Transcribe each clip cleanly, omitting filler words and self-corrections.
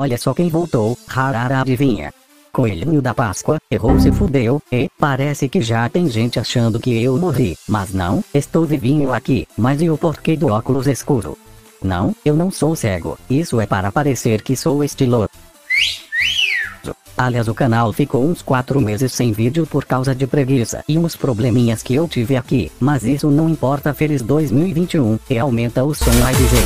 Olha só quem voltou, rarara adivinha. Coelhinho da Páscoa, errou, se fudeu, e parece que já tem gente achando que eu morri, mas não, estou vivinho aqui, mas e o porquê do óculos escuro? Não, eu não sou cego, isso é para parecer que sou estiloso. Aliás, o canal ficou uns 4 meses sem vídeo por causa de preguiça e uns probleminhas que eu tive aqui, mas isso não importa. Feliz 2021, e aumenta o som aí, DJ.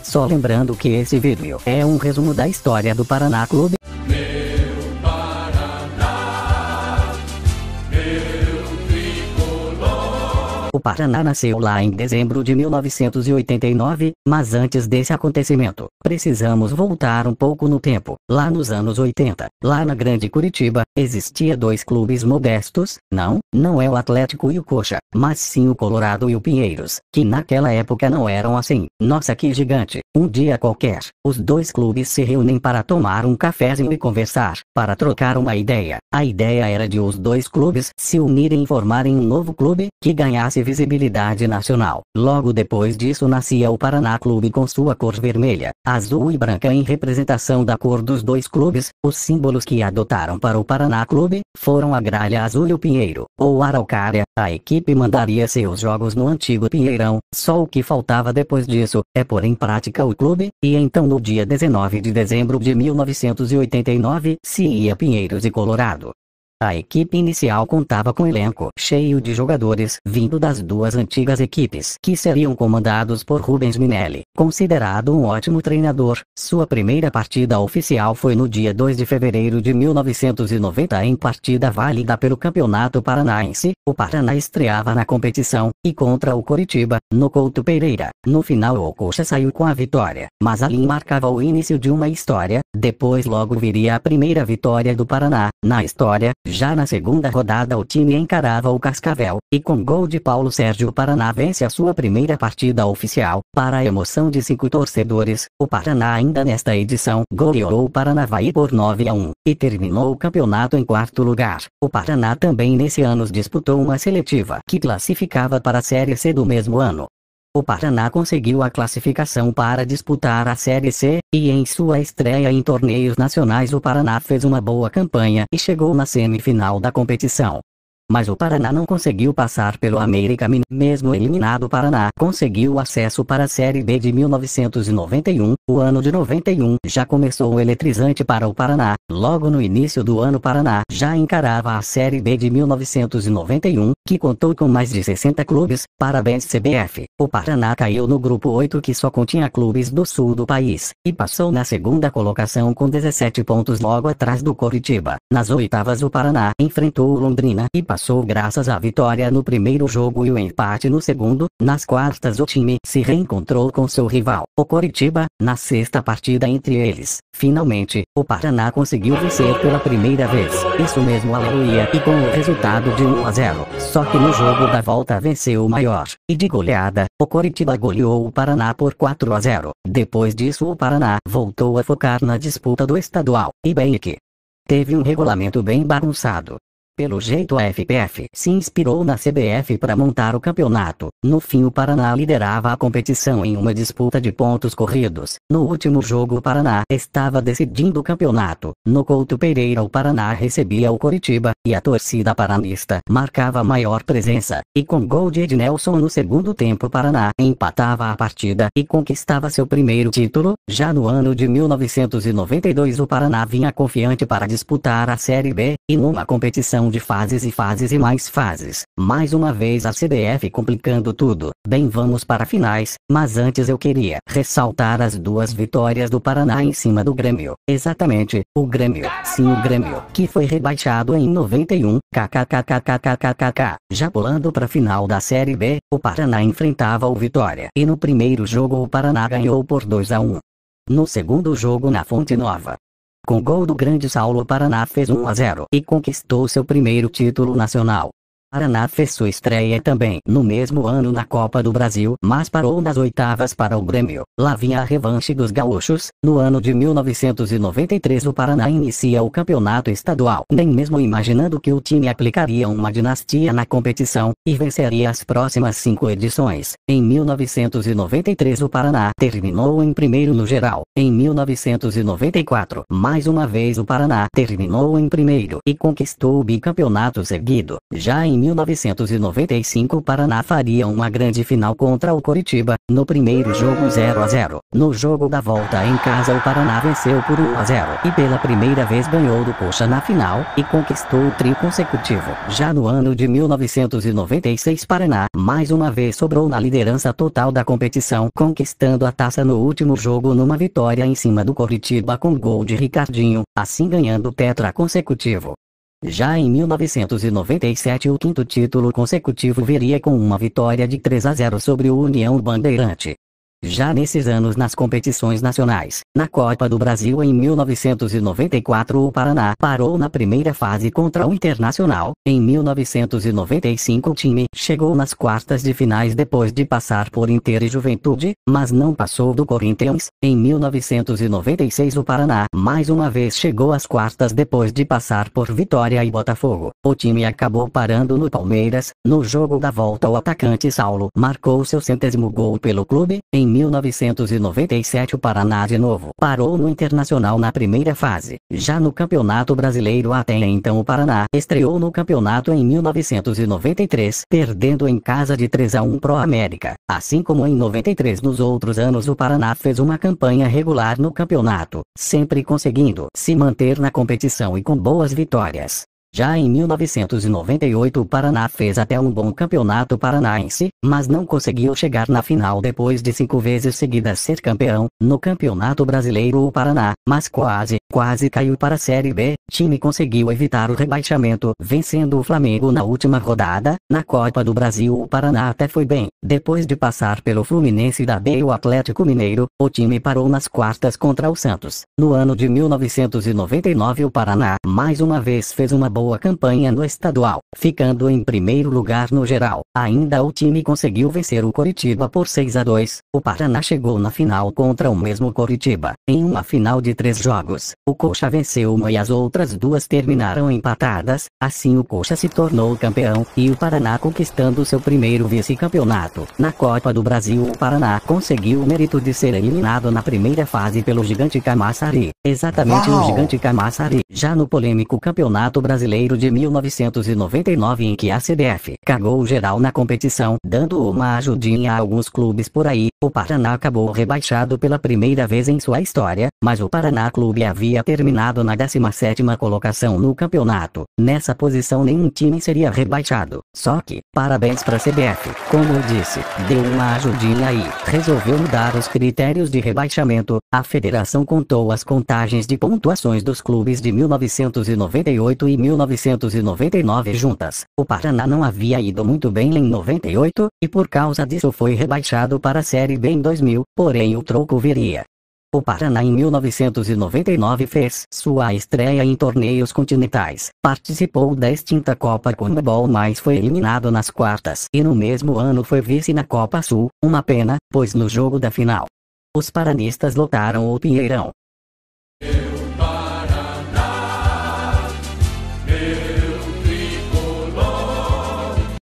Só lembrando que esse vídeo é um resumo da história do Paraná Clube. Meu Paraná, meu tricolor. O Paraná nasceu lá em dezembro de 1989, mas antes desse acontecimento, precisamos voltar um pouco no tempo. Lá nos anos 80, lá na Grande Curitiba, existia 2 clubes modestos, não é o Atlético e o Coxa, mas sim o Colorado e o Pinheiros, que naquela época não eram assim. Nossa, que gigante! Um dia qualquer, os 2 clubes se reúnem para tomar um cafezinho e conversar, para trocar uma ideia. A ideia era de os 2 clubes se unirem e formarem um novo clube, que ganhasse visibilidade nacional. Logo depois disso nascia o Paraná Clube com sua cor vermelha, azul e branca em representação da cor dos 2 clubes. Os símbolos que adotaram para o Paraná Clube foram a gralha azul e o pinheiro, ou araucária. A equipe mandaria seus jogos no antigo Pinheirão, só o que faltava depois disso é pôr em prática o clube, e então no dia 19 de dezembro de 1989 se ia Pinheiros e Colorado. A equipe inicial contava com elenco cheio de jogadores vindo das 2 antigas equipes, que seriam comandados por Rubens Minelli, considerado um ótimo treinador. Sua primeira partida oficial foi no dia 2 de fevereiro de 1990 em partida válida pelo Campeonato Paranaense. O Paraná estreava na competição, e contra o Coritiba, no Couto Pereira. No final o Coxa saiu com a vitória, mas ali marcava o início de uma história. Depois logo viria a primeira vitória do Paraná. Na história, já na segunda rodada o time encarava o Cascavel, e com gol de Paulo Sérgio o Paraná vence a sua primeira partida oficial. Para a emoção de 5 torcedores, o Paraná ainda nesta edição goleou o Paranavaí por 9-1, e terminou o campeonato em 4º lugar. O Paraná também nesse ano disputou uma seletiva que classificava para a Série C do mesmo ano. O Paraná conseguiu a classificação para disputar a Série C, e em sua estreia em torneios nacionais o Paraná fez uma boa campanha e chegou na semifinal da competição. Mas o Paraná não conseguiu passar pelo América Mineiro. Mesmo eliminado, o Paraná conseguiu acesso para a Série B de 1991. O ano de 91 já começou eletrizante para o Paraná. Logo no início do ano o Paraná já encarava a Série B de 1991, que contou com mais de 60 clubes. Parabéns, CBF. O Paraná caiu no grupo 8, que só continha clubes do sul do país, e passou na segunda colocação com 17 pontos, logo atrás do Coritiba. Nas oitavas o Paraná enfrentou o Londrina e passou graças à vitória no primeiro jogo e o empate no segundo. Nas quartas o time se reencontrou com seu rival, o Coritiba, na sexta partida entre eles. Finalmente, o Paraná conseguiu vencer pela primeira vez. Isso mesmo, aleluia, e com o resultado de 1-0. Só que no jogo da volta venceu o maior, e de goleada, o Coritiba goleou o Paraná por 4-0. Depois disso o Paraná voltou a focar na disputa do estadual, e bem que teve um regulamento bem bagunçado. Pelo jeito a FPF se inspirou na CBF para montar o campeonato. No fim o Paraná liderava a competição em uma disputa de pontos corridos. No último jogo o Paraná estava decidindo o campeonato. No Couto Pereira o Paraná recebia o Coritiba, e a torcida paranista marcava maior presença. E com gol de Ednelson no segundo tempo o Paraná empatava a partida e conquistava seu primeiro título. Já no ano de 1992 o Paraná vinha confiante para disputar a Série B, e numa competição de fases e mais fases. Mais uma vez a CBF complicando tudo. Bem, vamos para finais, mas antes eu queria ressaltar as 2 vitórias do Paraná em cima do Grêmio. Exatamente, o Grêmio. Sim, o Grêmio, que foi rebaixado em 91. KKKKKKKK. Já pulando para a final da Série B, o Paraná enfrentava o Vitória, e no primeiro jogo o Paraná ganhou por 2-1. No segundo jogo na Fonte Nova, com gol do grande Saulo, o Paraná fez 1-0 e conquistou seu primeiro título nacional. Paraná fez sua estreia também no mesmo ano na Copa do Brasil, mas parou nas oitavas para o Grêmio. Lá vinha a revanche dos gaúchos. No ano de 1993 o Paraná inicia o campeonato estadual, nem mesmo imaginando que o time aplicaria uma dinastia na competição, e venceria as próximas 5 edições. Em 1993 o Paraná terminou em primeiro no geral. Em 1994, mais uma vez o Paraná terminou em primeiro e conquistou o bicampeonato seguido. Já em 1995 o Paraná faria uma grande final contra o Coritiba, no primeiro jogo 0-0. No jogo da volta em casa o Paraná venceu por 1-0 e pela primeira vez ganhou do Coxa na final, e conquistou o tri consecutivo. Já no ano de 1996 Paraná, mais uma vez sobrou na liderança total da competição, conquistando a taça no último jogo numa vitória em cima do Coritiba com gol de Ricardinho, assim ganhando o tetra consecutivo. Já em 1997 o quinto título consecutivo viria com uma vitória de 3-0 sobre o União Bandeirante. Já nesses anos nas competições nacionais, na Copa do Brasil em 1994 o Paraná parou na primeira fase contra o Internacional. Em 1995 o time chegou nas quartas de finais depois de passar por Inter e Juventude, mas não passou do Corinthians. Em 1996 o Paraná mais uma vez chegou às quartas depois de passar por Vitória e Botafogo. O time acabou parando no Palmeiras. No jogo da volta o atacante Saulo marcou seu 100º gol pelo clube. Em 1997 o Paraná de novo parou no Internacional na primeira fase. Já no Campeonato Brasileiro até então o Paraná estreou no campeonato em 1993, perdendo em casa de 3-1 pro América. Assim como em 93 nos outros anos o Paraná fez uma campanha regular no campeonato, sempre conseguindo se manter na competição e com boas vitórias. Já em 1998 o Paraná fez até um bom campeonato paranaense, mas não conseguiu chegar na final depois de 5 vezes seguidas ser campeão. No Campeonato Brasileiro o Paraná, mas quase caiu para a Série B. Time conseguiu evitar o rebaixamento, vencendo o Flamengo na última rodada. Na Copa do Brasil o Paraná até foi bem. Depois de passar pelo Fluminense da B e o Atlético Mineiro, o time parou nas quartas contra o Santos. No ano de 1999 o Paraná mais uma vez fez uma boa campanha no estadual, ficando em primeiro lugar no geral. Ainda o time conseguiu vencer o Coritiba por 6-2. O Paraná chegou na final contra o mesmo Coritiba. Em uma final de 3 jogos, o Coxa venceu uma e as outras 2 terminaram empatadas. Assim o Coxa se tornou campeão, e o Paraná conquistando seu primeiro vice-campeonato. Na Copa do Brasil o Paraná conseguiu o mérito de ser eliminado na primeira fase pelo Gigante Camaçari. Exatamente o Gigante Camaçari. Já no polêmico Campeonato Brasileiro de 1999 em que a CBF cagou geral na competição, dando uma ajudinha a alguns clubes por aí, o Paraná acabou rebaixado pela primeira vez em sua história, mas o Paraná Clube havia terminado na 17ª colocação no campeonato. Nessa posição nenhum time seria rebaixado. Só que, parabéns pra CBF, como eu disse, deu uma ajudinha aí, resolveu mudar os critérios de rebaixamento. A federação contou as contagens de pontuações dos clubes de 1998 e 1999 juntas. O Paraná não havia ido muito bem em 98, e por causa disso foi rebaixado para a Série B em 2000, porém o troco viria. O Paraná em 1999 fez sua estreia em torneios continentais, participou da extinta Copa Conmebol, mas foi eliminado nas quartas, e no mesmo ano foi vice na Copa Sul. Uma pena, pois no jogo da final, os paranistas lotaram o Pinheirão.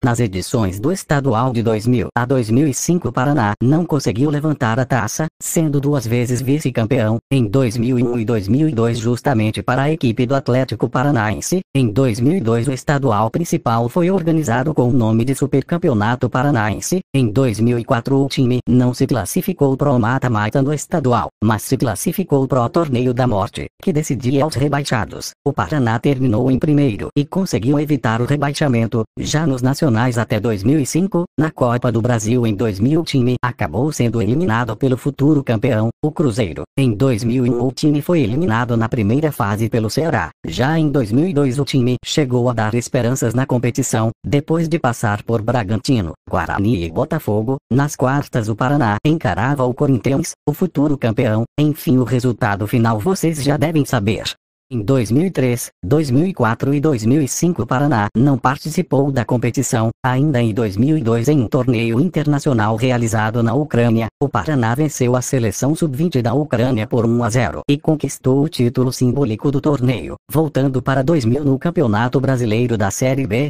Nas edições do estadual de 2000 a 2005 o Paraná não conseguiu levantar a taça, sendo 2 vezes vice-campeão, em 2001 e 2002 justamente para a equipe do Atlético Paranaense. Em 2002 o estadual principal foi organizado com o nome de Supercampeonato Paranaense. Em 2004 o time não se classificou pro mata-mata do estadual, mas se classificou pro Torneio da Morte, que decidia aos rebaixados. O Paraná terminou em primeiro e conseguiu evitar o rebaixamento. Já nos nacionais até 2005, na Copa do Brasil em 2000 o time acabou sendo eliminado pelo futuro campeão, o Cruzeiro. Em 2001 o time foi eliminado na primeira fase pelo Ceará. Já em 2002 o time chegou a dar esperanças na competição, depois de passar por Bragantino, Guarani e Botafogo. Nas quartas o Paraná encarava o Corinthians, o futuro campeão. Enfim, o resultado final vocês já devem saber. Em 2003, 2004 e 2005 o Paraná não participou da competição. Ainda em 2002 em um torneio internacional realizado na Ucrânia, o Paraná venceu a seleção sub-20 da Ucrânia por 1-0 e conquistou o título simbólico do torneio. Voltando para 2000 no Campeonato Brasileiro da Série B,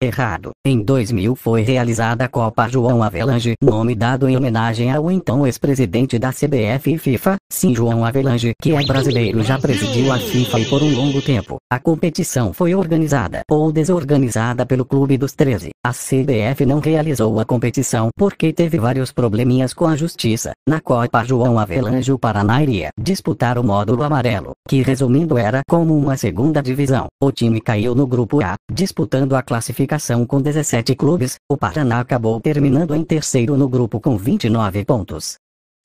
errado. Em 2000 foi realizada a Copa João Avelange, nome dado em homenagem ao então ex-presidente da CBF e FIFA, sim João Avelange, que é brasileiro, já presidiu a FIFA e por um longo tempo. A competição foi organizada ou desorganizada pelo Clube dos 13. A CBF não realizou a competição porque teve vários probleminhas com a justiça. Na Copa João Avelange o Paraná iria disputar o módulo amarelo, que resumindo era como uma segunda divisão. O time caiu no grupo A, disputando a classificação com 17 clubes. O Paraná acabou terminando em terceiro no grupo com 29 pontos.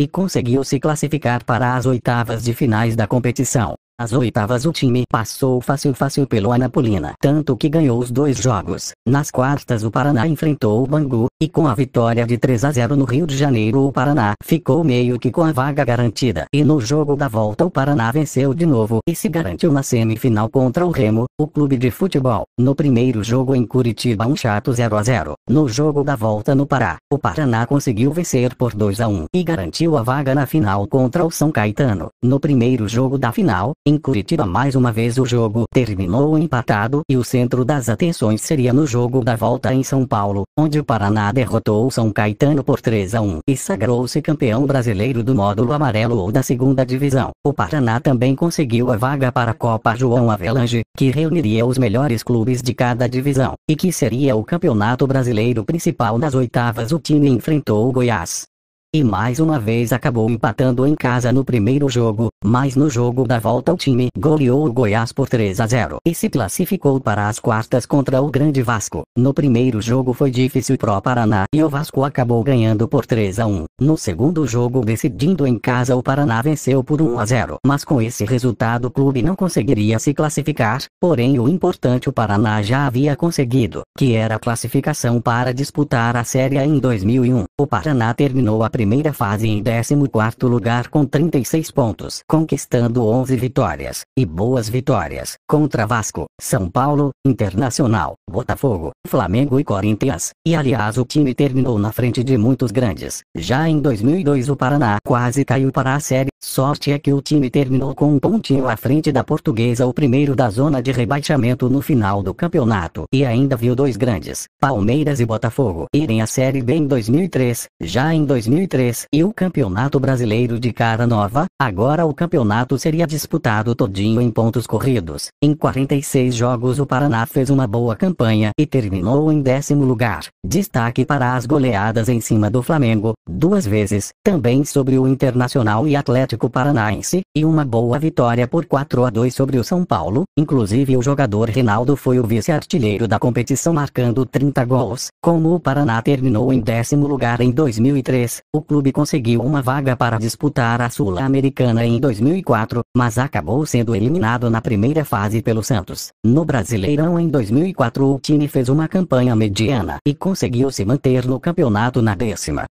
E conseguiu se classificar para as oitavas de finais da competição. As oitavas o time passou fácil pelo Anapolina, tanto que ganhou os 2 jogos. Nas quartas o Paraná enfrentou o Bangu, e com a vitória de 3-0 no Rio de Janeiro o Paraná ficou meio que com a vaga garantida. E no jogo da volta o Paraná venceu de novo e se garantiu na semifinal contra o Remo, o clube de futebol. No primeiro jogo em Curitiba um chato 0-0. No jogo da volta no Pará, o Paraná conseguiu vencer por 2-1 e garantiu a vaga na final contra o São Caetano. No primeiro jogo da final, em Curitiba mais uma vez o jogo terminou empatado e o centro das atenções seria no jogo da volta em São Paulo, onde o Paraná derrotou o São Caetano por 3-1 e sagrou-se campeão brasileiro do módulo amarelo ou da segunda divisão. O Paraná também conseguiu a vaga para a Copa João Avelange, que reuniria os melhores clubes de cada divisão, e que seria o campeonato brasileiro principal. Nas oitavas o time enfrentou o Goiás. E mais uma vez acabou empatando em casa no primeiro jogo, mas no jogo da volta o time goleou o Goiás por 3-0 e se classificou para as quartas contra o Grande Vasco. No primeiro jogo foi difícil pro Paraná e o Vasco acabou ganhando por 3-1. No segundo jogo decidindo em casa o Paraná venceu por 1-0. Mas com esse resultado o clube não conseguiria se classificar, porém o importante o Paraná já havia conseguido, que era a classificação para disputar a Série A em 2001. O Paraná terminou a primeira fase em 14º lugar com 36 pontos, conquistando 11 vitórias, e boas vitórias, contra Vasco, São Paulo, Internacional, Botafogo, Flamengo e Corinthians, e aliás o time terminou na frente de muitos grandes. Já em 2002 o Paraná quase caiu para a Série, sorte é que o time terminou com um pontinho à frente da Portuguesa, o primeiro da zona de rebaixamento no final do campeonato, e ainda viu 2 grandes, Palmeiras e Botafogo, irem à Série B em 2003, já em 2003 e o Campeonato Brasileiro de cara nova. Agora o campeonato seria disputado todinho em pontos corridos. Em 46 jogos o Paraná fez uma boa campanha e terminou em 10º lugar. Destaque para as goleadas em cima do Flamengo, 2 vezes, também sobre o Internacional e Atlético Paranaense, e uma boa vitória por 4-2 sobre o São Paulo. Inclusive o jogador Reinaldo foi o vice-artilheiro da competição marcando 30 gols. Como o Paraná terminou em 10º lugar em 2003, o clube conseguiu uma vaga para disputar a Sul-Americana em 2004, mas acabou sendo eliminado na primeira fase pelo Santos. No Brasileirão em 2004 o time fez uma campanha mediana e conseguiu se manter no campeonato na 15ª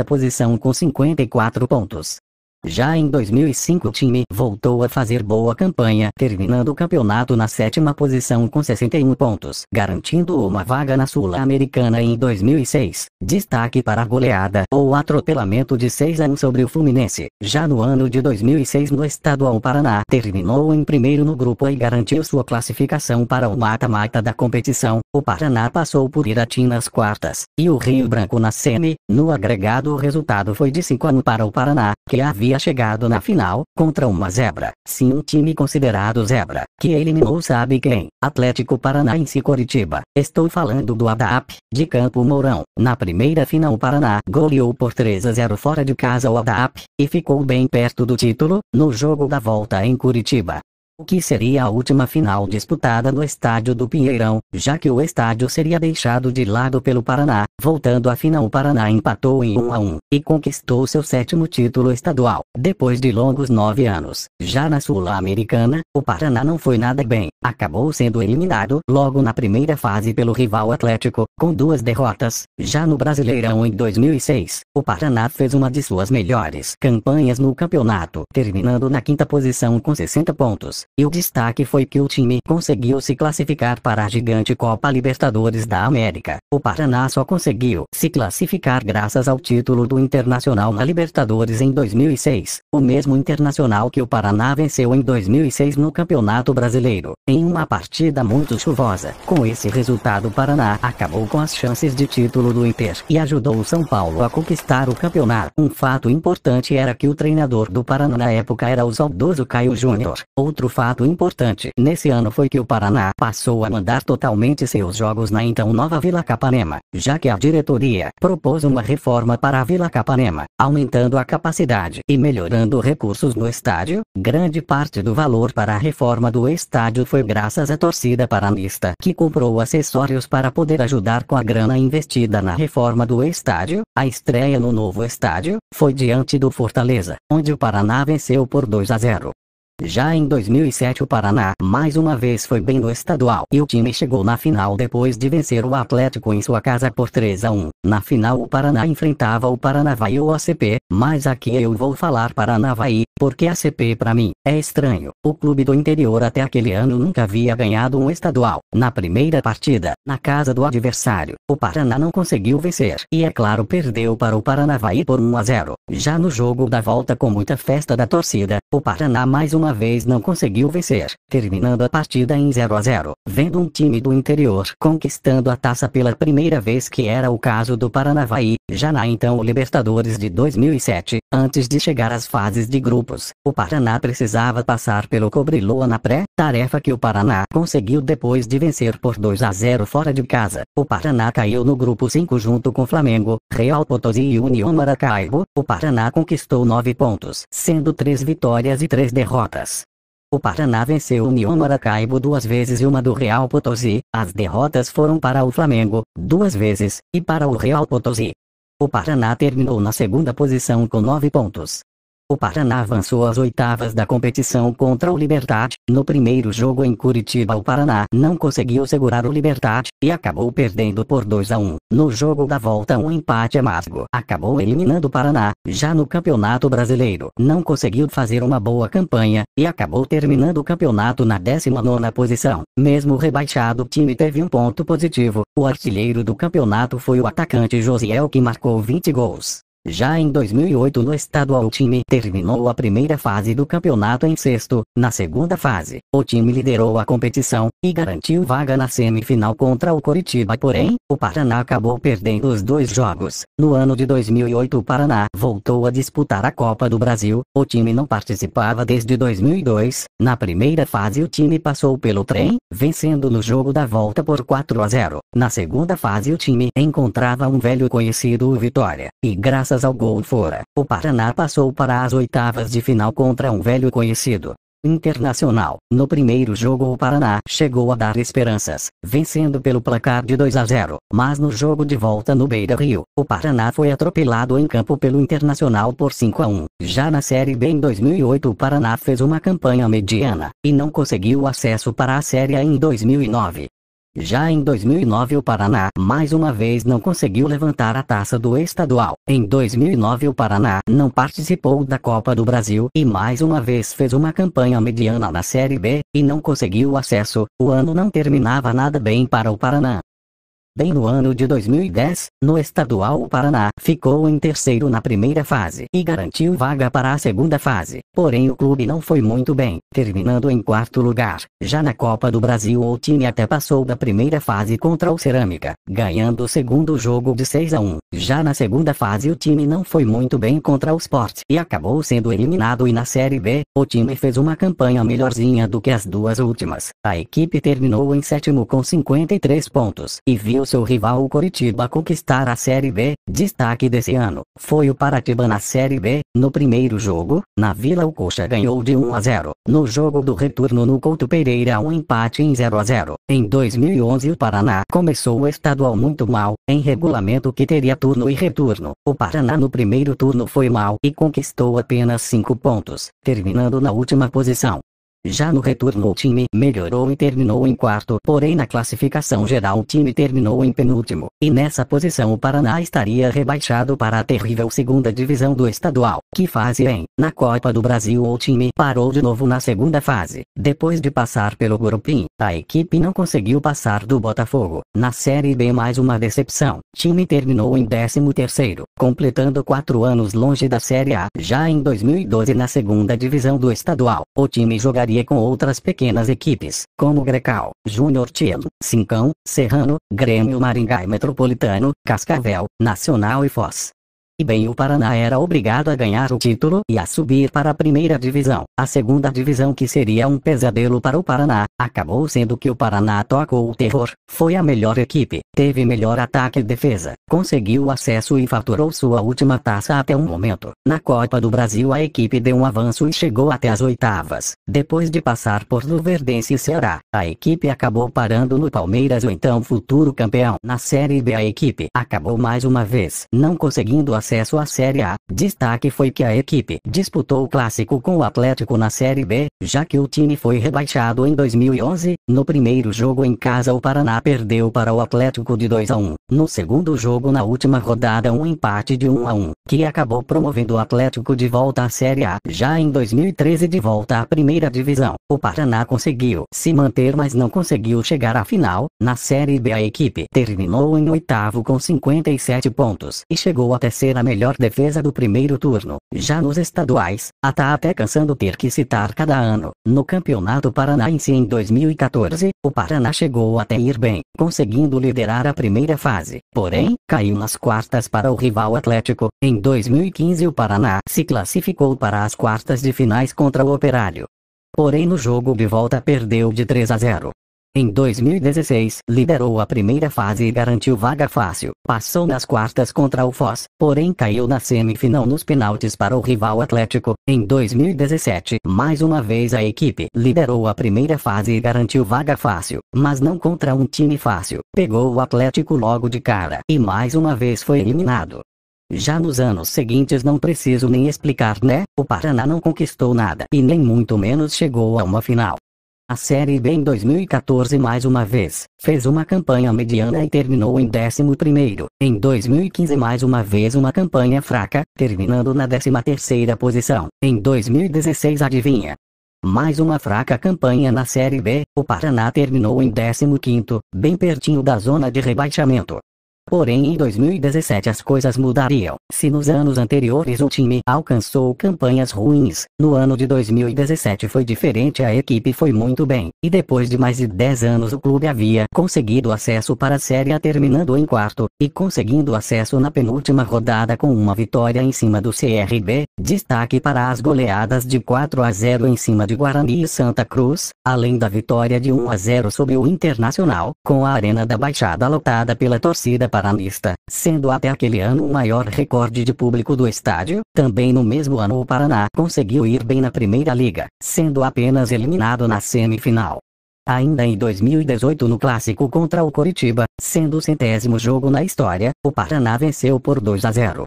posição com 54 pontos. Já em 2005 o time voltou a fazer boa campanha, terminando o campeonato na 7ª posição com 61 pontos, garantindo uma vaga na Sul-Americana em 2006. Destaque para a goleada ou atropelamento de 6-1 sobre o Fluminense. Já no ano de 2006 no estadual o Paraná terminou em primeiro no grupo e garantiu sua classificação para o mata-mata da competição. O Paraná passou por Irati nas quartas, e o Rio Branco na semi. No agregado o resultado foi de 5-1 para o Paraná, que havia chegado na final, contra uma zebra. Sim, um time considerado zebra, que eliminou sabe quem? Atlético Paranaense e Coritiba. Estou falando do ADAP, de Campo Mourão. Na primeira final o Paraná goleou por 3-0 fora de casa o ADAP, e ficou bem perto do título, no jogo da volta em Curitiba. o que seria a última final disputada no estádio do Pinheirão, já que o estádio seria deixado de lado pelo Paraná. Voltando à final, o Paraná empatou em 1-1, e conquistou seu 7º título estadual, depois de longos 9 anos. Já na Sul-Americana, o Paraná não foi nada bem, acabou sendo eliminado logo na primeira fase pelo rival Atlético, com 2 derrotas. Já no Brasileirão em 2006, o Paraná fez uma de suas melhores campanhas no campeonato, terminando na 5ª posição com 60 pontos. E o destaque foi que o time conseguiu se classificar para a gigante Copa Libertadores da América. O Paraná só conseguiu se classificar graças ao título do Internacional na Libertadores em 2006, o mesmo Internacional que o Paraná venceu em 2006 no Campeonato Brasileiro, em uma partida muito chuvosa. Com esse resultado, o Paraná acabou com as chances de título do Inter e ajudou o São Paulo a conquistar o campeonato. Um fato importante era que o treinador do Paraná na época era o saudoso Caio Júnior. Outro fato importante nesse ano foi que o Paraná passou a mandar totalmente seus jogos na então nova Vila Capanema, já que a diretoria propôs uma reforma para a Vila Capanema, aumentando a capacidade e melhorando recursos no estádio. Grande parte do valor para a reforma do estádio foi graças à torcida paranista, que comprou acessórios para poder ajudar com a grana investida na reforma do estádio. A estreia no novo estádio foi diante do Fortaleza, onde o Paraná venceu por 2-0. Já em 2007, o Paraná mais uma vez foi bem no estadual e o time chegou na final depois de vencer o Atlético em sua casa por 3-1. Na final, o Paraná enfrentava o Paranavaí ou ACP, mas aqui eu vou falar Paranavaí, porque ACP para mim é estranho. O clube do interior até aquele ano nunca havia ganhado um estadual. Na primeira partida, na casa do adversário, o Paraná não conseguiu vencer e, é claro, perdeu para o Paranavaí por 1-0. Já no jogo da volta, com muita festa da torcida, o Paraná mais uma vez não conseguiu vencer, terminando a partida em 0-0, vendo um time do interior conquistando a taça pela primeira vez, que era o caso do Paranavaí. Já na então Libertadores de 2007, antes de chegar às fases de grupos, o Paraná precisava passar pelo Cobreloa na pré-tarefa, que o Paraná conseguiu depois de vencer por 2-0 fora de casa. O Paraná caiu no grupo 5 junto com Flamengo, Real Potosí e União Maracaibo. O Paraná conquistou 9 pontos, sendo 3 vitórias e 3 derrotas. O Paraná venceu o União Maracaibo 2 vezes e uma do Real Potosí. As derrotas foram para o Flamengo 2 vezes, e para o Real Potosí. O Paraná terminou na 2ª posição com 9 pontos. O Paraná avançou às oitavas da competição contra o Libertad. No primeiro jogo em Curitiba, o Paraná não conseguiu segurar o Libertad e acabou perdendo por 2-1. No jogo da volta, um empate amargo acabou eliminando o Paraná. Já no Campeonato Brasileiro, não conseguiu fazer uma boa campanha e acabou terminando o campeonato na 19ª posição. Mesmo rebaixado, o time teve um ponto positivo. O artilheiro do campeonato foi o atacante Josiel, que marcou 20 gols. Já em 2008, no estadual, o time terminou a primeira fase do campeonato em 6º. Na segunda fase, o time liderou a competição e garantiu vaga na semifinal contra o Coritiba, porém, o Paraná acabou perdendo os 2 jogos. No ano de 2008, o Paraná voltou a disputar a Copa do Brasil. O time não participava desde 2002. Na primeira fase, o time passou pelo Trem, vencendo no jogo da volta por 4-0. Na segunda fase, o time encontrava um velho conhecido, o Vitória, e graças ao gol fora, o Paraná passou para as oitavas de final contra um velho conhecido, Internacional. No primeiro jogo, o Paraná chegou a dar esperanças, vencendo pelo placar de 2-0, mas no jogo de volta no Beira-Rio, o Paraná foi atropelado em campo pelo Internacional por 5-1. Já na Série B em 2008, o Paraná fez uma campanha mediana e não conseguiu acesso para a Série A em 2009. Já em 2009, o Paraná mais uma vez não conseguiu levantar a taça do estadual. Em 2009, o Paraná não participou da Copa do Brasil e mais uma vez fez uma campanha mediana na Série B e não conseguiu acesso. O ano não terminava nada bem para o Paraná. Bem no ano de 2010, no estadual, o Paraná ficou em 3º na primeira fase e garantiu vaga para a segunda fase. Porém, o clube não foi muito bem, terminando em 4º lugar. Já na Copa do Brasil, o time até passou da primeira fase contra o Cerâmica, ganhando o segundo jogo de 6-1. Já na segunda fase, o time não foi muito bem contra o Sport e acabou sendo eliminado. E na Série B, o time fez uma campanha melhorzinha do que as 2 últimas. A equipe terminou em 7º com 53 pontos e viu seu rival o Coritiba a conquistar a Série B. Destaque desse ano foi o Paratiba na Série B. No primeiro jogo, na Vila, o Coxa ganhou de 1-0. No jogo do retorno no Couto Pereira, um empate em 0-0. Em 2011 o Paraná começou o estadual muito mal, em regulamento que teria turno e retorno. O Paraná no primeiro turno foi mal e conquistou apenas 5 pontos, terminando na última posição. Já no retorno o time melhorou e terminou em quarto, porém na classificação geral o time terminou em penúltimo, e nessa posição o Paraná estaria rebaixado para a terrível segunda divisão do estadual. Que fase hein? Na Copa do Brasil o time parou de novo na segunda fase. Depois de passar pelo Grupim, a equipe não conseguiu passar do Botafogo. Na Série B mais uma decepção, time terminou em 13º, completando 4 anos longe da Série A. Já em 2012 na segunda divisão do estadual, o time jogaria com outras pequenas equipes, como Grecal, Júnior Tilo, Cincão, Serrano, Grêmio, Maringá e Metropolitano, Cascavel, Nacional e Foz. E bem, o Paraná era obrigado a ganhar o título e a subir para a primeira divisão. A segunda divisão, que seria um pesadelo para o Paraná, acabou sendo que o Paraná tocou o terror. Foi a melhor equipe, teve melhor ataque e defesa, conseguiu o acesso e faturou sua última taça até o momento. Na Copa do Brasil a equipe deu um avanço e chegou até as oitavas. Depois de passar por Luverdense e Ceará, a equipe acabou parando no Palmeiras, o então futuro campeão. Na Série B a equipe acabou mais uma vez não conseguindo acesso à Série A. Destaque foi que a equipe disputou o clássico com o Atlético na Série B, já que o time foi rebaixado em 2011. No primeiro jogo em casa o Paraná perdeu para o Atlético de 2-1. No segundo jogo na última rodada um empate de 1-1, que acabou promovendo o Atlético de volta à Série A. Já em 2013 de volta à primeira divisão, o Paraná conseguiu se manter, mas não conseguiu chegar à final. Na Série B a equipe terminou em oitavo com 57 pontos e chegou a terceira melhor defesa do primeiro turno. Já nos estaduais, tá até cansando ter que citar cada ano. No Campeonato Paranaense em 2014, o Paraná chegou até ir bem, conseguindo liderar a primeira fase, porém, caiu nas quartas para o rival Atlético. Em 2015 o Paraná se classificou para as quartas de finais contra o Operário. Porém no jogo de volta perdeu de 3-0. Em 2016, liderou a primeira fase e garantiu vaga fácil. Passou nas quartas contra o Foz, porém caiu na semifinal nos pênaltis para o rival Atlético. Em 2017, mais uma vez a equipe liderou a primeira fase e garantiu vaga fácil, mas não contra um time fácil. Pegou o Atlético logo de cara e mais uma vez foi eliminado. Já nos anos seguintes não preciso nem explicar, né? O Paraná não conquistou nada e nem muito menos chegou a uma final. A Série B em 2014 mais uma vez, fez uma campanha mediana e terminou em 11º. Em 2015 mais uma vez uma campanha fraca, terminando na 13ª posição. Em 2016 adivinha? Mais uma fraca campanha na Série B, o Paraná terminou em 15º, bem pertinho da zona de rebaixamento. Porém em 2017 as coisas mudariam. Se nos anos anteriores o time alcançou campanhas ruins, no ano de 2017 foi diferente, a equipe foi muito bem, e depois de mais de 10 anos o clube havia conseguido acesso para a Série A, terminando em quarto, e conseguindo acesso na penúltima rodada com uma vitória em cima do CRB. Destaque para as goleadas de 4-0 em cima de Guarani e Santa Cruz, além da vitória de 1-0 sobre o Internacional, com a Arena da Baixada lotada pela torcida paranista, sendo até aquele ano o maior recorde de público do estádio. Também no mesmo ano o Paraná conseguiu ir bem na Primeira Liga, sendo apenas eliminado na semifinal. Ainda em 2018 no clássico contra o Coritiba, sendo o 100º jogo na história, o Paraná venceu por 2-0.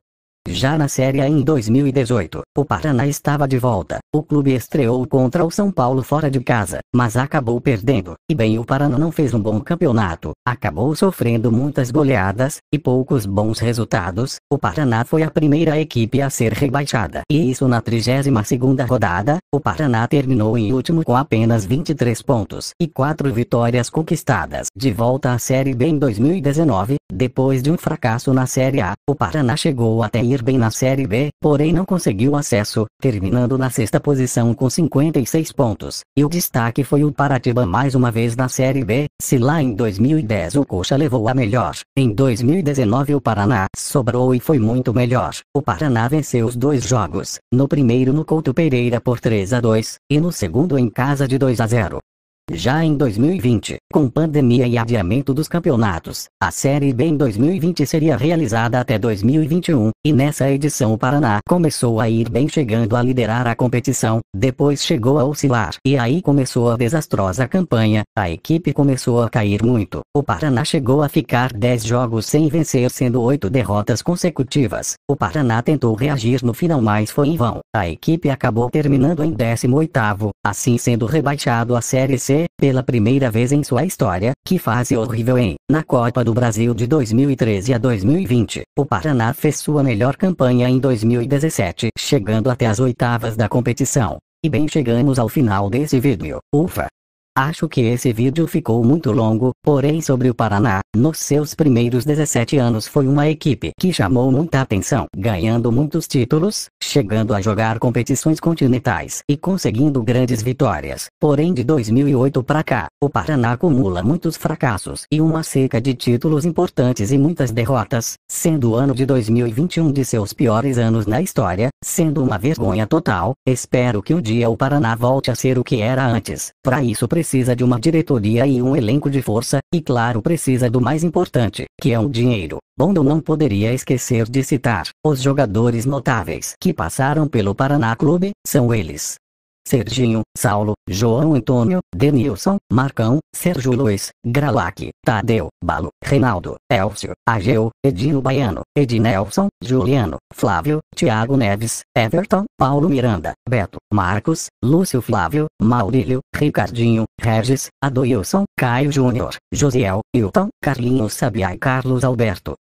Já na Série A em 2018, o Paraná estava de volta. O clube estreou contra o São Paulo fora de casa, mas acabou perdendo. E bem, o Paraná não fez um bom campeonato, acabou sofrendo muitas goleadas e poucos bons resultados. O Paraná foi a primeira equipe a ser rebaixada, e isso na 32ª rodada. O Paraná terminou em último com apenas 23 pontos e 4 vitórias conquistadas. De volta à Série B em 2019, depois de um fracasso na Série A, o Paraná chegou até ir bem na Série B, porém não conseguiu acesso, terminando na 6ª posição com 56 pontos. E o destaque foi o Paratiba mais uma vez na Série B. Se lá em 2010 o Coxa levou a melhor, em 2019 o Paraná sobrou e foi muito melhor. O Paraná venceu os 2 jogos, no primeiro no Couto Pereira por 3-2, e no segundo em casa de 2-0. Já em 2020, com pandemia e adiamento dos campeonatos, a Série B em 2020 seria realizada até 2021, e nessa edição o Paraná começou a ir bem, chegando a liderar a competição, depois chegou a oscilar, e aí começou a desastrosa campanha, a equipe começou a cair muito. O Paraná chegou a ficar 10 jogos sem vencer, sendo 8 derrotas consecutivas. O Paraná tentou reagir no final, mas foi em vão. A equipe acabou terminando em 18º, assim sendo rebaixado à Série C, pela primeira vez em sua história. Que fase horrível, hein? Na Copa do Brasil de 2013 a 2020, o Paraná fez sua melhor campanha em 2017, chegando até as oitavas da competição. E bem, chegamos ao final desse vídeo. Ufa! Acho que esse vídeo ficou muito longo, porém sobre o Paraná, nos seus primeiros 17 anos foi uma equipe que chamou muita atenção, ganhando muitos títulos, chegando a jogar competições continentais e conseguindo grandes vitórias. Porém de 2008 para cá, o Paraná acumula muitos fracassos e uma seca de títulos importantes e muitas derrotas, sendo o ano de 2021 de seus piores anos na história, sendo uma vergonha total. Espero que um dia o Paraná volte a ser o que era antes. Para isso precisa de uma diretoria e um elenco de força, e claro, precisa do mais importante, que é o dinheiro. Bom, eu não poderia esquecer de citar os jogadores notáveis que passaram pelo Paraná Clube, são eles: Serginho, Saulo, João Antônio, Denilson, Marcão, Sérgio Luiz, Gralac, Tadeu, Balo, Reinaldo, Elcio, Ageu, Edinho Baiano, Ednelson, Juliano, Flávio, Thiago Neves, Everton, Paulo Miranda, Beto, Marcos, Lúcio Flávio, Maurílio, Ricardinho, Regis, Adoilson, Caio Júnior, Josiel, Hilton, Carlinhos Sabiá e Carlos Alberto.